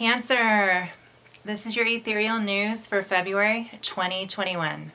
Cancer, this is your ethereal news for February 2021.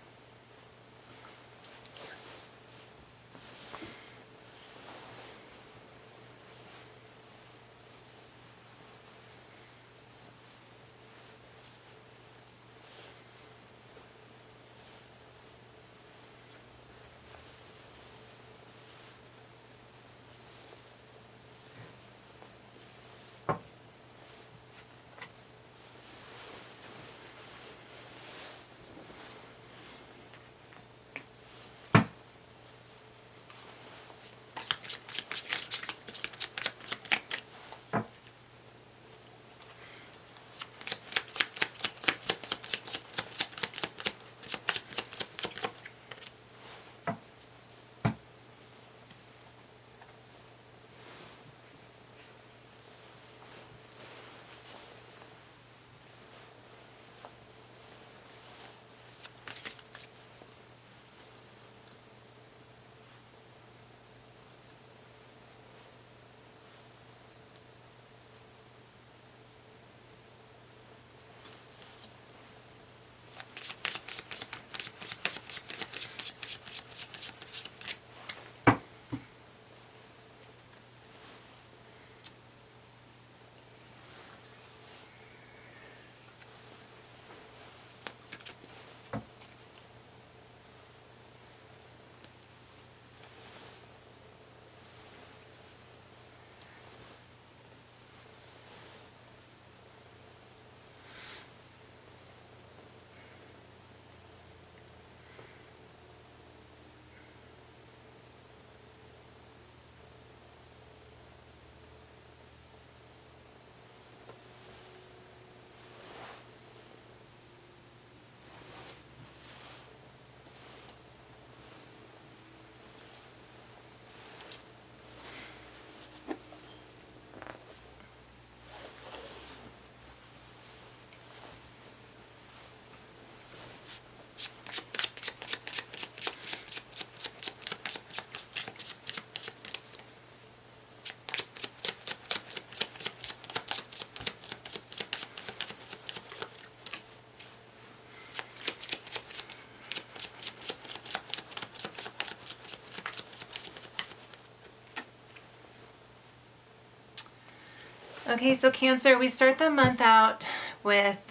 Okay, so Cancer, we start the month out with,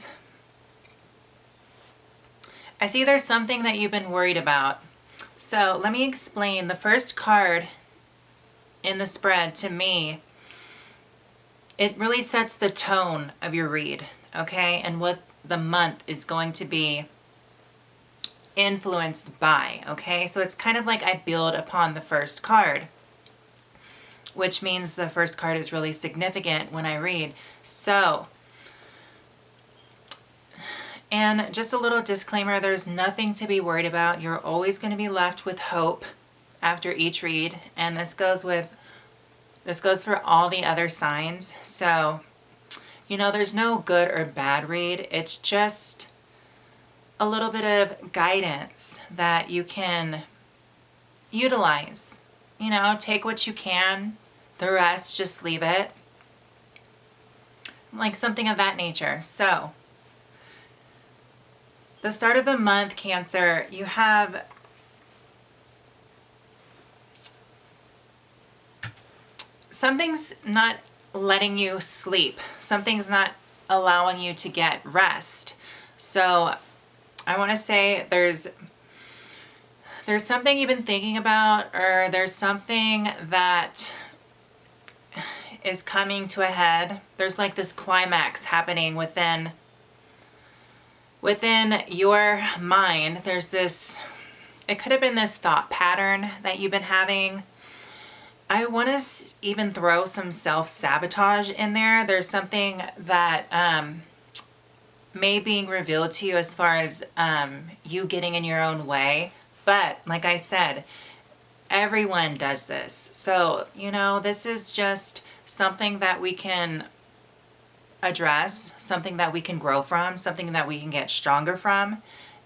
I see there's something that you've been worried about. So let me explain. The first card in the spread, to me, it really sets the tone of your read, okay? And what the month is going to be influenced by, okay? So it's kind of like I build upon the first card, which means the first card is really significant when I read. So, And just a little disclaimer, there's nothing to be worried about. You're always going to be left with hope after each read, and this goes for all the other signs. So, you know, there's no good or bad read. It's just a little bit of guidance that you can utilize. You know, take what you can, the rest just leave it. Like something of that nature. So, the start of the month, Cancer, you have something's not letting you sleep. Something's not allowing you to get rest. So I want to say there's something you've been thinking about, or there's something that is coming to a head. There's like this climax happening within your mind. There's this, it could have been this thought pattern that you've been having. I want to even throw some self-sabotage in there. There's something that may being revealed to you as far as you getting in your own way. But like I said, everyone does this. So, you know, this is just something that we can address, something that we can grow from, something that we can get stronger from,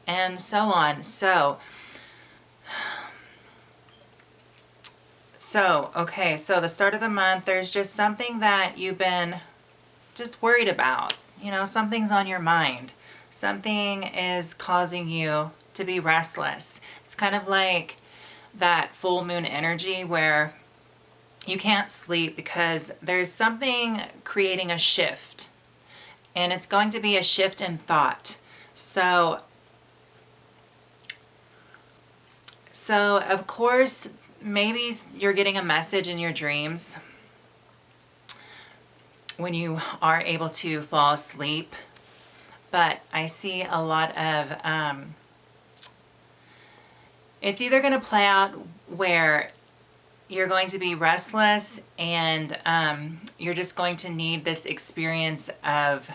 and so on. So, okay, so the start of the month, there's just something that you've been just worried about. You know, something's on your mind. Something is causing you to be restless. It's kind of like that full moon energy where you can't sleep because there's something creating a shift. And it's going to be a shift in thought. So of course, maybe you're getting a message in your dreams when you are able to fall asleep. But I see a lot of, it's either going to play out where you're going to be restless and you're just going to need this experience of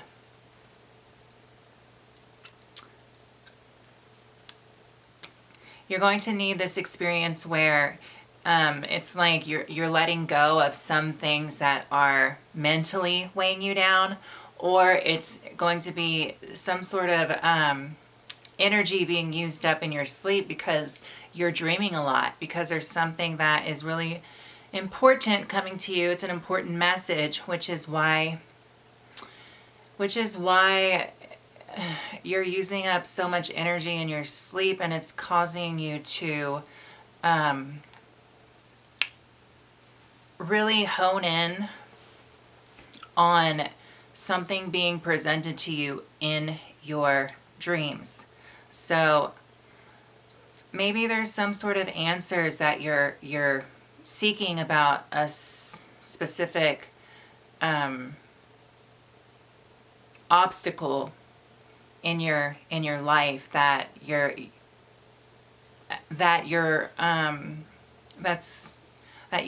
where it's like you're letting go of some things that are mentally weighing you down, or it's going to be some sort of energy being used up in your sleep because you're dreaming a lot, because there's something that is really important coming to you. It's an important message, which is why you're using up so much energy in your sleep, and it's causing you to really hone in on something being presented to you in your dreams. So maybe there's some sort of answers that you're seeking about a specific obstacle in your life that you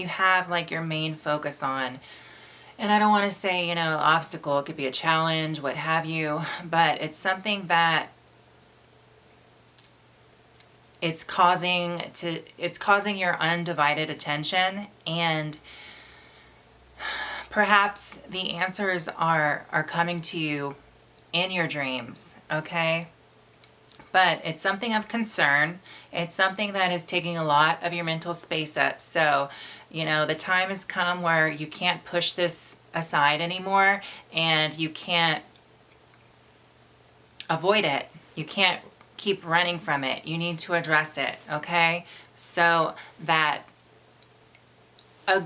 have like your main focus on. And I don't want to say, you know, obstacle, it could be a challenge, what have you, but it's something that it's causing your undivided attention, and perhaps the answers are coming to you in your dreams, okay? But it's something of concern. It's something that is taking a lot of your mental space up. So, you know, the time has come where you can't push this aside anymore, and you can't avoid it. You can't keep running from it. You need to address it, okay? So that a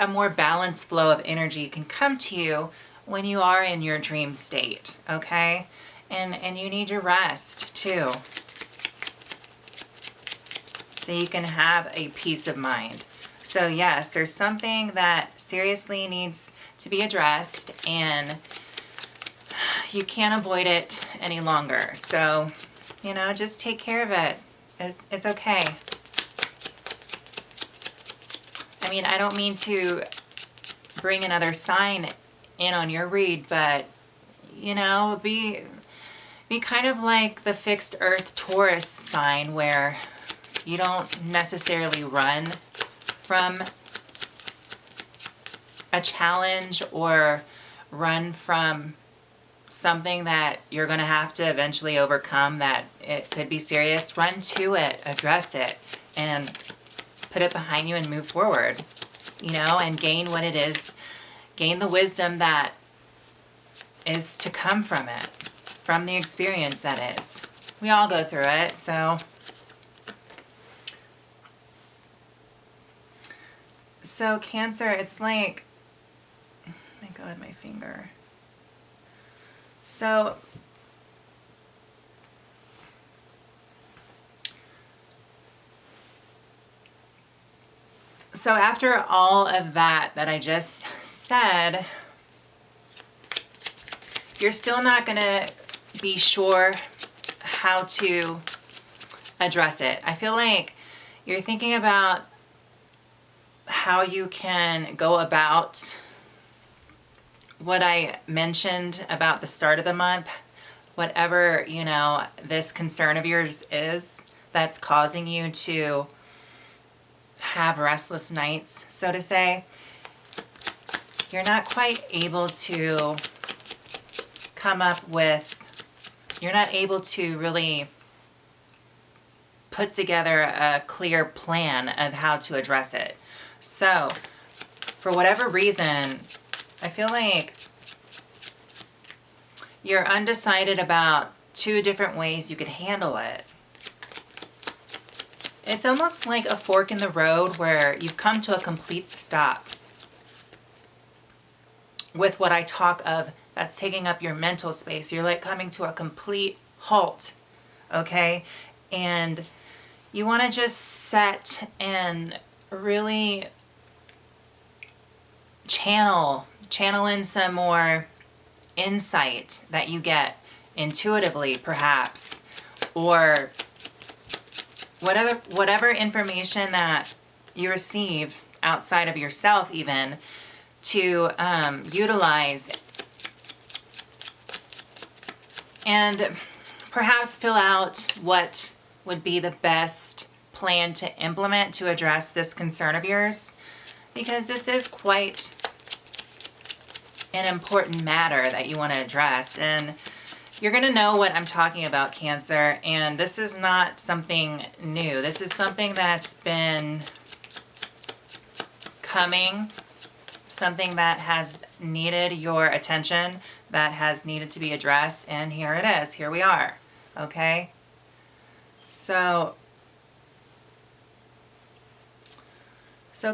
more balanced flow of energy can come to you when you are in your dream state, okay? And you need your rest too, so you can have a peace of mind. So yes, there's something that seriously needs to be addressed, and you can't avoid it any longer. So, you know, just take care of it. It's okay. I mean, I don't mean to bring another sign in on your read, but, you know, be kind of like the fixed earth Taurus sign, where you don't necessarily run from a challenge or run from something that you're going to have to eventually overcome, that it could be serious. Run to it, address it, and put it behind you and move forward, you know, and gain what it is, gain the wisdom that is to come from it, from the experience that is. We all go through it, so. So Cancer, it's like, oh my God, my finger. So after all of that I just said, you're still not going to be sure how to address it. I feel like you're thinking about how you can go about what I mentioned about the start of the month. Whatever, you know, this concern of yours is that's causing you to have restless nights, so to say, you're not quite able to come up with, you're not able to really put together a clear plan of how to address it. So, for whatever reason, I feel like you're undecided about 2 different ways you could handle it. It's almost like a fork in the road where you've come to a complete stop with what I talk of that's taking up your mental space. You're like coming to a complete halt, okay? And you want to just set and really channel in some more insight that you get intuitively, perhaps, or whatever information that you receive outside of yourself, even, to utilize and perhaps fill out what would be the best plan to implement to address this concern of yours, because this is quite an important matter that you want to address. And you're going to know what I'm talking about, Cancer, and this is not something new. This is something that's been coming, something that has needed your attention, that has needed to be addressed, and here it is. Here we are, okay? So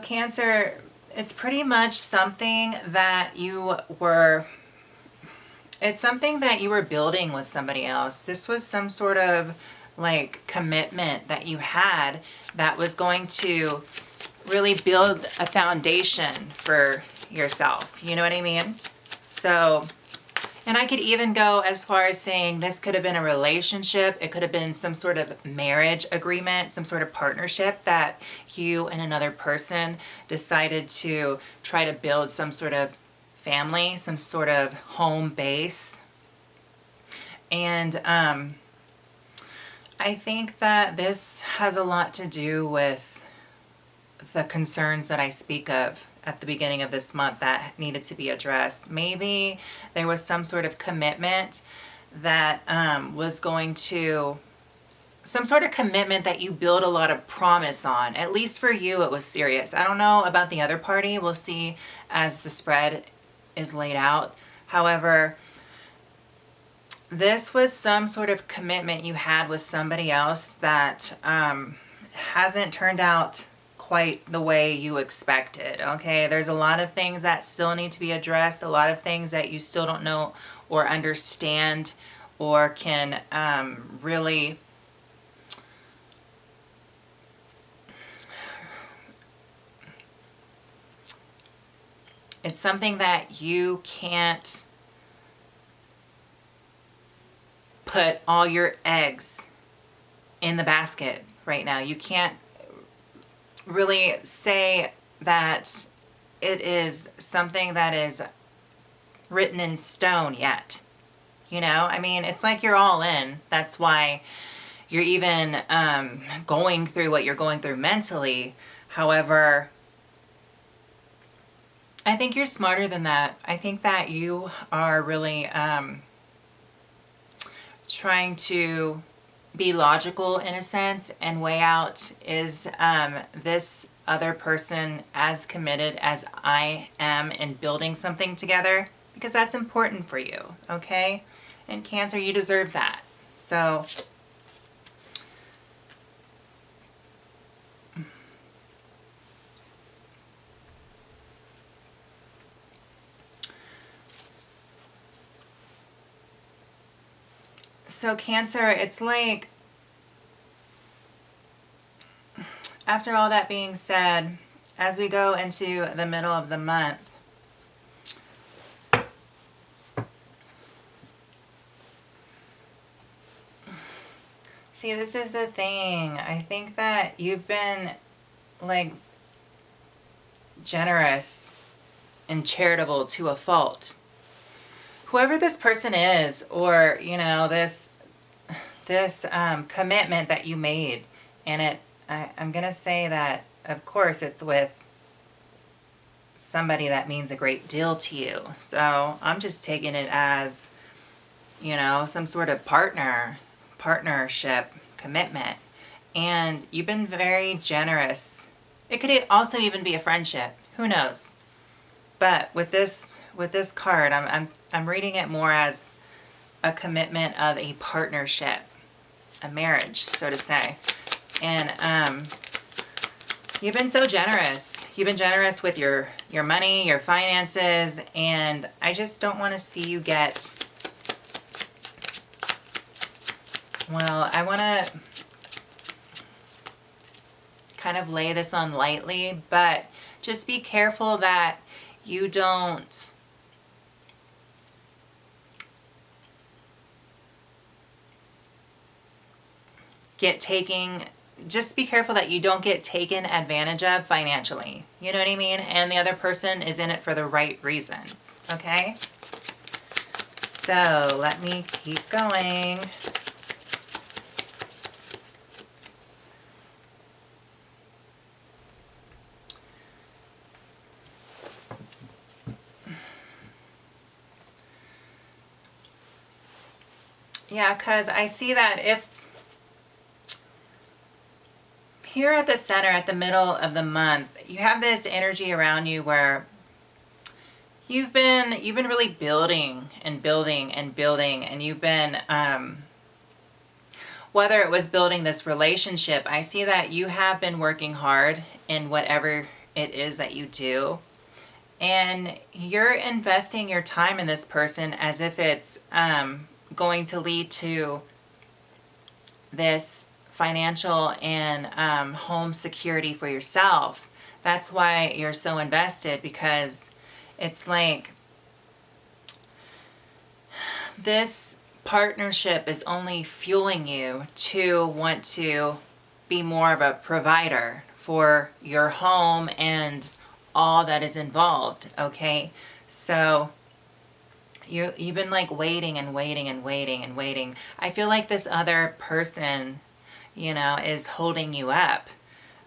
Cancer, it's pretty much something that you were building with somebody else. This was some sort of like commitment that you had that was going to really build a foundation for yourself. You know what I mean? So, and I could even go as far as saying this could have been a relationship. It could have been some sort of marriage agreement, some sort of partnership that you and another person decided to try to build some sort of family, some sort of home base. And I think that this has a lot to do with the concerns that I speak of at the beginning of this month that needed to be addressed. Maybe there was some sort of commitment that was going to, some sort of commitment that you build a lot of promise on. At least for you, it was serious. I don't know about the other party. We'll see as the spread is laid out. However, this was some sort of commitment you had with somebody else that hasn't turned out quite the way you expected, okay? There's a lot of things that still need to be addressed, a lot of things that you still don't know or understand or can really it's something that you can't put all your eggs in the basket right now. You can't really say that it is something that is written in stone yet. You know, I mean, it's like you're all in. That's why you're even going through what you're going through mentally. However, I think you're smarter than that. I think that you are really trying to be logical in a sense and weigh out, is this other person as committed as I am in building something together? Because that's important for you, okay? And Cancer, you deserve that. So Cancer, it's like, after all that being said, as we go into the middle of the month, see, this is the thing. I think that you've been like generous and charitable to a fault. Whoever this person is, or you know, this commitment that you made, and I'm gonna say that of course it's with somebody that means a great deal to you. So I'm just taking it as, you know, some sort of partnership commitment, and you've been very generous. It could also even be a friendship, who knows? But with this card, I'm reading it more as a commitment of a partnership, a marriage, so to say. And you've been so generous. You've been generous with your money, your finances, and I just don't want to see you get, well, I want to kind of lay this on lightly, but just be careful that you don't just be careful that you don't get taken advantage of financially. You know what I mean? And the other person is in it for the right reasons. Okay? So let me keep going. Yeah, because I see that if here at the center, at the middle of the month, you have this energy around you where you've been really building and building and building, and you've been whether it was building this relationship, I see that you have been working hard in whatever it is that you do, and you're investing your time in this person as if it's going to lead to this financial and home security for yourself. That's why you're so invested, because it's like this partnership is only fueling you to want to be more of a provider for your home and all that is involved, okay? So you've been like waiting and waiting and waiting and waiting. I feel like this other person, you know, is holding you up,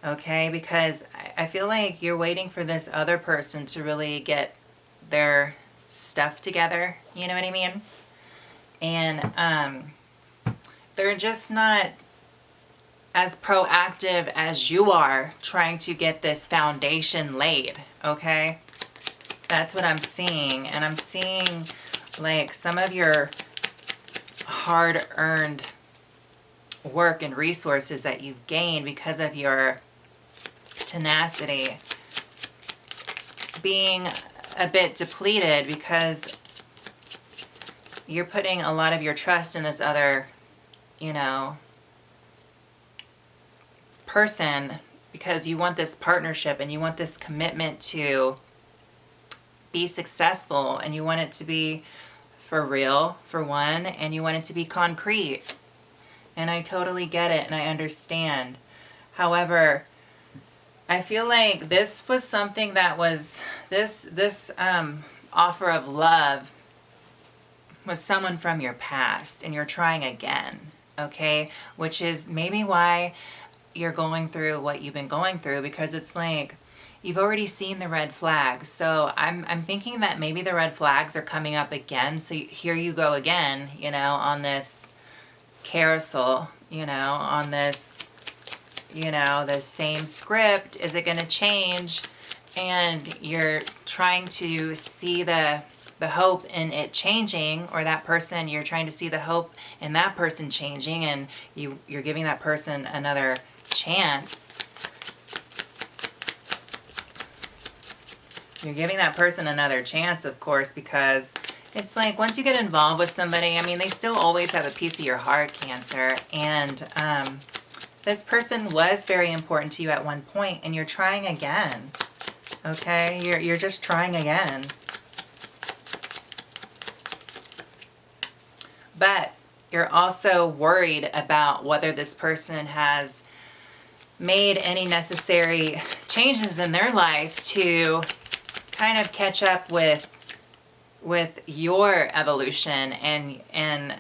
okay? Because I feel like you're waiting for this other person to really get their stuff together, you know what I mean? And they're just not as proactive as you are trying to get this foundation laid, okay? That's what I'm seeing. And I'm seeing like some of your hard-earned work and resources that you've gained because of your tenacity being a bit depleted, because you're putting a lot of your trust in this other, you know, person, because you want this partnership and you want this commitment to be successful, and you want it to be for real, for one, and you want it to be concrete. And I totally get it and I understand. However, I feel like this was something that was this offer of love with someone from your past and you're trying again, okay? Which is maybe why you're going through what you've been going through, because it's like you've already seen the red flags. So I'm thinking that maybe the red flags are coming up again. So here you go again, you know, on this carousel, you know, on this, you know, the same script. Is it going to change? And you're trying to see the hope in it changing, or that person, you're trying to see the hope in that person changing, and you're giving that person another chance. You're giving that person another chance, of course, because it's like once you get involved with somebody, I mean, they still always have a piece of your heart, Cancer. And this person was very important to you at one point, and you're trying again. Okay? You're just trying again. But you're also worried about whether this person has made any necessary changes in their life to kind of catch up with your evolution, and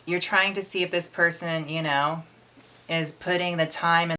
you're trying to see if this person, you know, is putting the time